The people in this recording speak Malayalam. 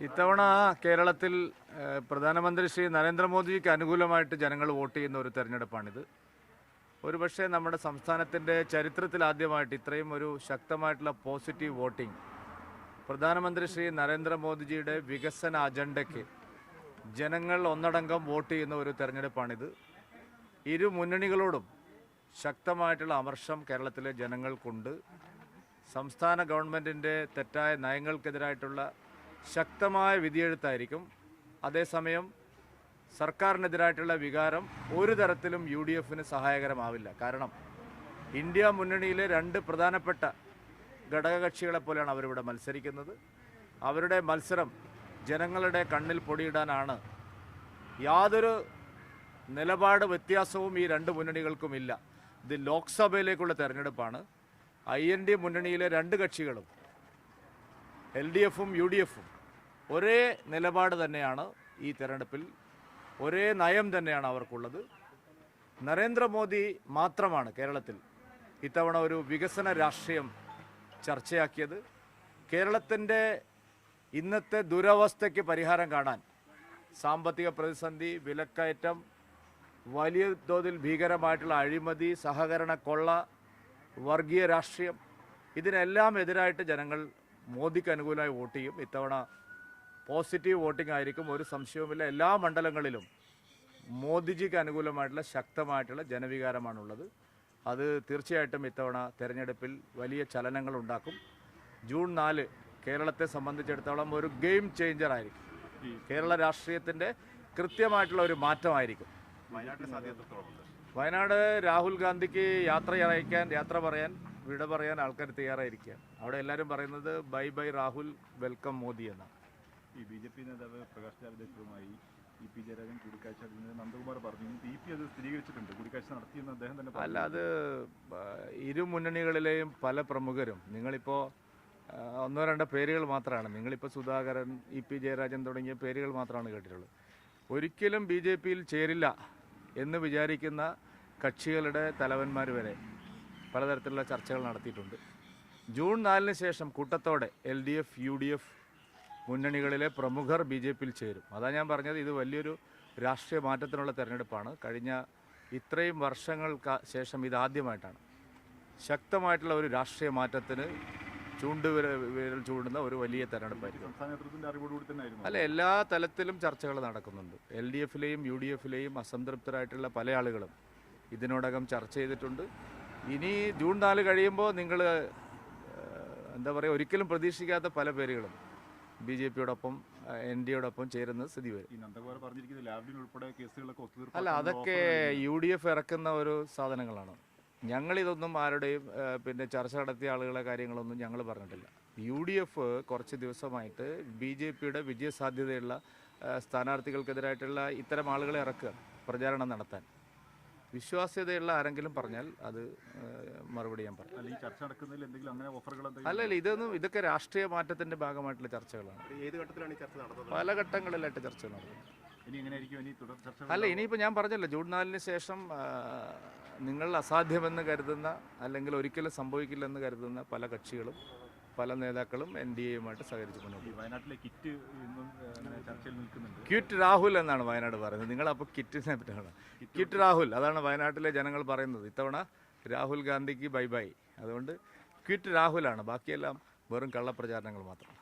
ഇത്തവണ കേരളത്തിൽ പ്രധാനമന്ത്രി ശ്രീ നരേന്ദ്രമോദിക്ക് അനുകൂലമായിട്ട് ജനങ്ങൾ വോട്ട് ചെയ്യുന്ന ഒരു തെരഞ്ഞെടുപ്പാണിത്. ഒരുപക്ഷെ നമ്മുടെ സംസ്ഥാനത്തിൻ്റെ ചരിത്രത്തിൽ ആദ്യമായിട്ട് ഇത്രയും ഒരു ശക്തമായിട്ടുള്ള പോസിറ്റീവ് വോട്ടിംഗ് പ്രധാനമന്ത്രി ശ്രീ നരേന്ദ്രമോദിജിയുടെ വികസന അജണ്ടയ്ക്ക് ജനങ്ങൾ ഒന്നടങ്കം വോട്ട് ചെയ്യുന്ന ഒരു തെരഞ്ഞെടുപ്പാണിത്. ഇരു മുന്നണികളോടും ശക്തമായിട്ടുള്ള അമർഷം കേരളത്തിലെ ജനങ്ങൾക്കുണ്ട്. സംസ്ഥാന ഗവൺമെൻറ്റിൻ്റെ തെറ്റായ നയങ്ങൾക്കെതിരായിട്ടുള്ള ശക്തമായ വിധിയെഴുത്തായിരിക്കും. അതേസമയം സർക്കാരിനെതിരായിട്ടുള്ള വികാരം ഒരു തരത്തിലും UDFന് സഹായകരമാവില്ല. കാരണം ഇന്ത്യ മുന്നണിയിലെ രണ്ട് പ്രധാനപ്പെട്ട ഘടകകക്ഷികളെ പോലെയാണ് അവരിവിടെ മത്സരിക്കുന്നത്. അവരുടെ മത്സരം ജനങ്ങളുടെ കണ്ണിൽ പൊടിയിടാനാണ്. യാതൊരു നിലപാട് വ്യത്യാസവും ഈ രണ്ട് മുന്നണികൾക്കുമില്ല. ഇത് ലോക്സഭയിലേക്കുള്ള തെരഞ്ഞെടുപ്പാണ്. IND മുന്നണിയിലെ രണ്ട് കക്ഷികളും LDFും UDFും ഒരേ നിലപാട് തന്നെയാണ്. ഈ തെരഞ്ഞെടുപ്പിൽ ഒരേ നയം തന്നെയാണ് അവർക്കുള്ളത്. നരേന്ദ്രമോദി മാത്രമാണ് കേരളത്തിൽ ഇത്തവണ ഒരു വികസന രാഷ്ട്രീയം ചർച്ചയാക്കിയത്. കേരളത്തിൻ്റെ ഇന്നത്തെ ദുരവസ്ഥയ്ക്ക് പരിഹാരം കാണാൻ സാമ്പത്തിക പ്രതിസന്ധി, വിലക്കയറ്റം, വലിയ തോതിൽ ഭീകരമായിട്ടുള്ള അഴിമതി, സഹകരണ കൊള്ള, വർഗീയ രാഷ്ട്രീയം, ഇതിനെല്ലാം എതിരായിട്ട് ജനങ്ങൾ മോദിക്ക് അനുകൂലമായി വോട്ട് ചെയ്യും. ഇത്തവണ പോസിറ്റീവ് വോട്ടിംഗ് ആയിരിക്കും, ഒരു സംശയവുമില്ല. എല്ലാ മണ്ഡലങ്ങളിലും മോദിജിക്ക് അനുകൂലമായിട്ടുള്ള ശക്തമായിട്ടുള്ള ജനവികാരമാണുള്ളത്. അത് തീർച്ചയായിട്ടും ഇത്തവണ തെരഞ്ഞെടുപ്പിൽ വലിയ ചലനങ്ങൾ ഉണ്ടാക്കും. ജൂൺ 4 കേരളത്തെ സംബന്ധിച്ചിടത്തോളം ഒരു ഗെയിം ചേഞ്ചർ ആയിരിക്കും. കേരള രാഷ്ട്രീയത്തിൻ്റെ കൃത്യമായിട്ടുള്ള ഒരു മാറ്റമായിരിക്കും. വയനാട് രാഹുൽ ഗാന്ധിക്ക് യാത്ര പറയാൻ വിട പറയാൻ ആൾക്കാർ തയ്യാറായിരിക്കുക. അവിടെ എല്ലാവരും പറയുന്നത് bye bye Rahul, welcome Modi എന്നാണ്. ഈ BJP നേതാവ് പ്രകാശ് ജാവ്ദേക്കറുമായി EP ജയരാജൻ കൂടിക്കാഴ്ച നന്ദകുമാർ പറഞ്ഞു. EP അത് സ്ഥിരീകരിച്ചിട്ടുണ്ട്, കൂടിക്കാഴ്ച നടത്തിയെന്ന് അദ്ദേഹം തന്നെ. അല്ല, അത് ഇരു മുന്നണികളിലെയും പല പ്രമുഖരും, നിങ്ങളിപ്പോൾ ഒന്നോ രണ്ടോ പേരുകൾ മാത്രമാണ്, നിങ്ങളിപ്പോൾ സുധാകരൻ, EP ജയരാജൻ തുടങ്ങിയ പേരുകൾ മാത്രമാണ് കേട്ടിട്ടുള്ളത്. ഒരിക്കലും BJPയിൽ ചേരില്ല എന്ന് വിചാരിക്കുന്ന കക്ഷികളുടെ തലവന്മാർ വരെ പലതരത്തിലുള്ള ചർച്ചകൾ നടത്തിയിട്ടുണ്ട്. ജൂൺ 4 ശേഷം കൂട്ടത്തോടെ LDF, UDF മുന്നണികളിലെ പ്രമുഖർ BJPയിൽ ചേരും. അതാണ് ഞാൻ പറഞ്ഞത്, ഇത് വലിയൊരു രാഷ്ട്രീയ മാറ്റത്തിനുള്ള തെരഞ്ഞെടുപ്പാണ്. കഴിഞ്ഞ ഇത്രയും വർഷങ്ങൾക്ക് ശേഷം ഇതാദ്യമായിട്ടാണ് ശക്തമായിട്ടുള്ള ഒരു രാഷ്ട്രീയ മാറ്റത്തിന് വിരൽ ചൂണ്ടുന്ന ഒരു വലിയ തെരഞ്ഞെടുപ്പായിരിക്കും. അല്ല, എല്ലാ തലത്തിലും ചർച്ചകൾ നടക്കുന്നുണ്ട്. LDFിലെയും UDFിലെയും അസംതൃപ്തരായിട്ടുള്ള പല ആളുകളും ഇതിനോടകം ചർച്ച ചെയ്തിട്ടുണ്ട്. ഇനി ജൂൺ 4 കഴിയുമ്പോൾ നിങ്ങൾ എന്താ പറയുക, ഒരിക്കലും പ്രതീക്ഷിക്കാത്ത പല പേരുകളും BJPയോടൊപ്പം NDയോടൊപ്പം ചേരുന്ന സ്ഥിതി വരും. അല്ല, അതൊക്കെ UDF ഇറക്കുന്ന ഒരു സാധനങ്ങളാണ്. ഞങ്ങളിതൊന്നും ആരുടെയും ചർച്ച നടത്തിയ ആളുകളെ കാര്യങ്ങളൊന്നും ഞങ്ങൾ പറഞ്ഞിട്ടില്ല. UDF കുറച്ച് ദിവസമായിട്ട് BJPയുടെ വിജയസാധ്യതയുള്ള സ്ഥാനാർത്ഥികൾക്കെതിരായിട്ടുള്ള ഇത്തരം ആളുകളെ ഇറക്കുക പ്രചാരണം നടത്താൻ. വിശ്വാസ്യതയുള്ള ആരെങ്കിലും പറഞ്ഞാൽ അത് മറുപടി ഞാൻ പറയും. അല്ല, ഇതൊക്കെ രാഷ്ട്രീയ മാറ്റത്തിന്റെ ഭാഗമായിട്ടുള്ള ചർച്ചകളാണ്. പല ഘട്ടങ്ങളിലായിട്ട് ചർച്ചകൾ നടക്കുന്നത്. അല്ല, ഇനിയിപ്പോൾ ഞാൻ പറഞ്ഞല്ലോ, ജൂൺ 4 ശേഷം നിങ്ങൾ അസാധ്യമെന്ന് കരുതുന്ന, അല്ലെങ്കിൽ ഒരിക്കലും സംഭവിക്കില്ലെന്ന് കരുതുന്ന പല കക്ഷികളും പല നേതാക്കളും NDAയുമായിട്ട് സഹകരിച്ച് മുന്നോട്ട്. വയനാട്ടിലെ ക്വിറ്റ് രാഹുൽ എന്നാണ് വയനാട് പറയുന്നത്. നിങ്ങളപ്പോൾ കിറ്റിനെ പറ്റാണ്. ക്വിറ്റ് രാഹുൽ, അതാണ് വയനാട്ടിലെ ജനങ്ങൾ പറയുന്നത്. ഇത്തവണ രാഹുൽ ഗാന്ധിക്ക് ബൈ ബൈ. അതുകൊണ്ട് ക്വിറ്റ് രാഹുലാണ്. ബാക്കിയെല്ലാം വെറും കള്ളപ്രചാരണങ്ങൾ മാത്രമാണ്.